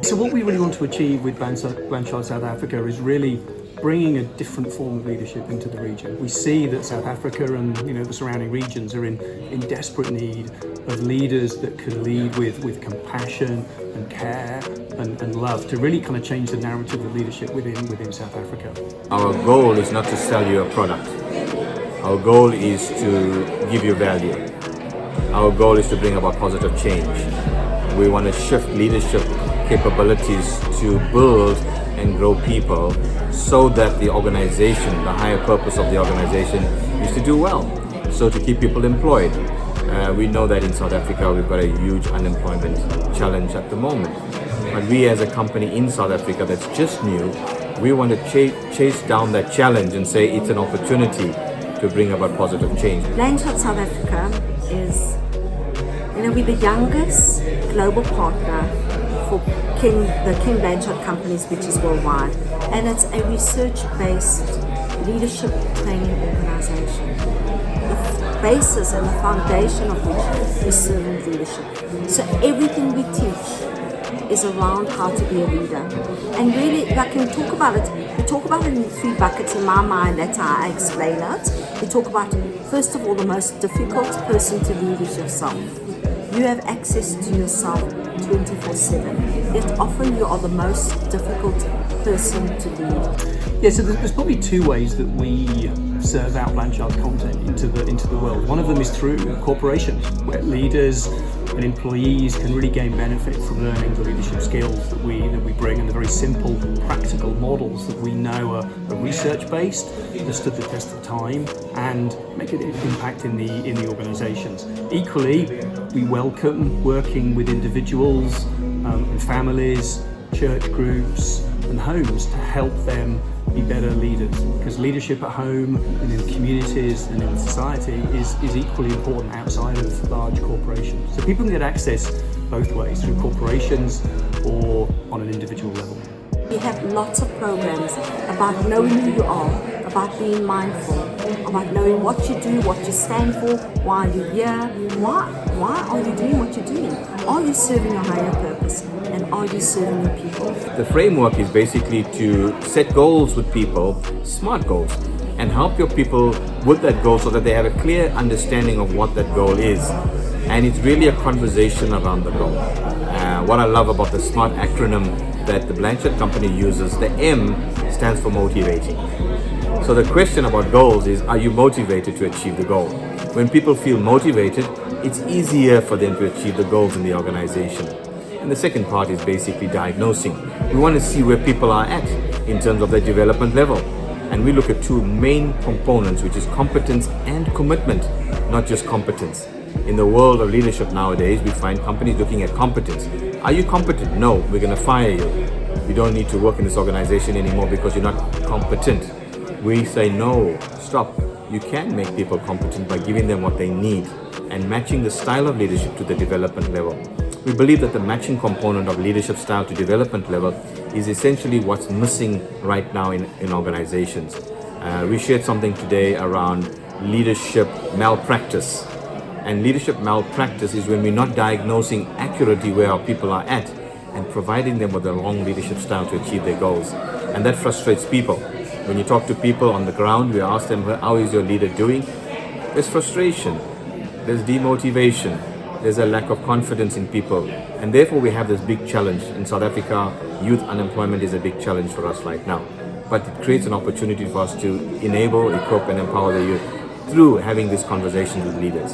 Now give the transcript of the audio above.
So what we really want to achieve with Blanchard South Africa is really bringing a different form of leadership into the region. We see that South Africa and the surrounding regions are in desperate need of leaders that can lead with compassion and care and love to really kind of change the narrative of leadership within South Africa. Our goal is not to sell you a product. Our goal is to give you value. Our goal is to bring about positive change. We want to shift leadership capabilities to build and grow people so that the organization, the higher purpose of the organization is to do well, so to keep people employed. We know that in South Africa we've got a huge unemployment challenge at the moment. But we as a company in South Africa that's just new, we want to chase down that challenge and say it's an opportunity to bring about positive change. Blanchard South Africa is, we're the youngest global partner for the King Blanchard companies, which is worldwide, and it's a research-based leadership training organization. The basis and the foundation of which is servant leadership. So everything we teach is around how to be a leader. And really, if I can talk about it, we talk about it in 3 buckets in my mind. That's how I explain it. We talk about, first of all, the most difficult person to lead is yourself. You have access to yourself 24/7, yet often you are the most difficult person to lead. Yeah, so there's probably 2 ways that we serve out Blanchard content into the world. One of them is through corporations, where leaders and employees can really gain benefit from learning the leadership skills that we bring, and the very simple, practical models that we know are research-based, that stood the test of time, and make an impact in the organisations. Equally, we welcome working with individuals and families, church groups, and homes to help them be better leaders, because leadership at home and in communities and in society is equally important outside of large corporations. So people can get access both ways, through corporations or on an individual level. We have lots of programs about knowing who you are, about being mindful, about knowing what you do, what you stand for, why you're here, why are you doing what you're doing? Are you serving a higher purpose? And are you serving your people? The framework is basically to set goals with people, smart goals, and help your people with that goal so that they have a clear understanding of what that goal is. And it's really a conversation around the goal. What I love about the SMART acronym that the Blanchard company uses, the M stands for motivating. So the question about goals is, are you motivated to achieve the goal? When people feel motivated, it's easier for them to achieve the goals in the organization. And the second part is basically diagnosing. We want to see where people are at in terms of their development level. And we look at 2 main components, which is competence and commitment, not just competence. In the world of leadership nowadays, we find companies looking at competence. Are you competent? No, we're going to fire you. You don't need to work in this organization anymore because you're not competent. We say, no, stop. You can make people competent by giving them what they need and matching the style of leadership to the development level. We believe that the matching component of leadership style to development level is essentially what's missing right now in organizations. We shared something today around leadership malpractice. And leadership malpractice is when we're not diagnosing accurately where our people are at and providing them with the wrong leadership style to achieve their goals. And that frustrates people. When you talk to people on the ground, we ask them, how is your leader doing? There's frustration, there's demotivation, there's a lack of confidence in people. And therefore we have this big challenge. In South Africa, youth unemployment is a big challenge for us right now. But it creates an opportunity for us to enable, equip and empower the youth through having these conversations with leaders.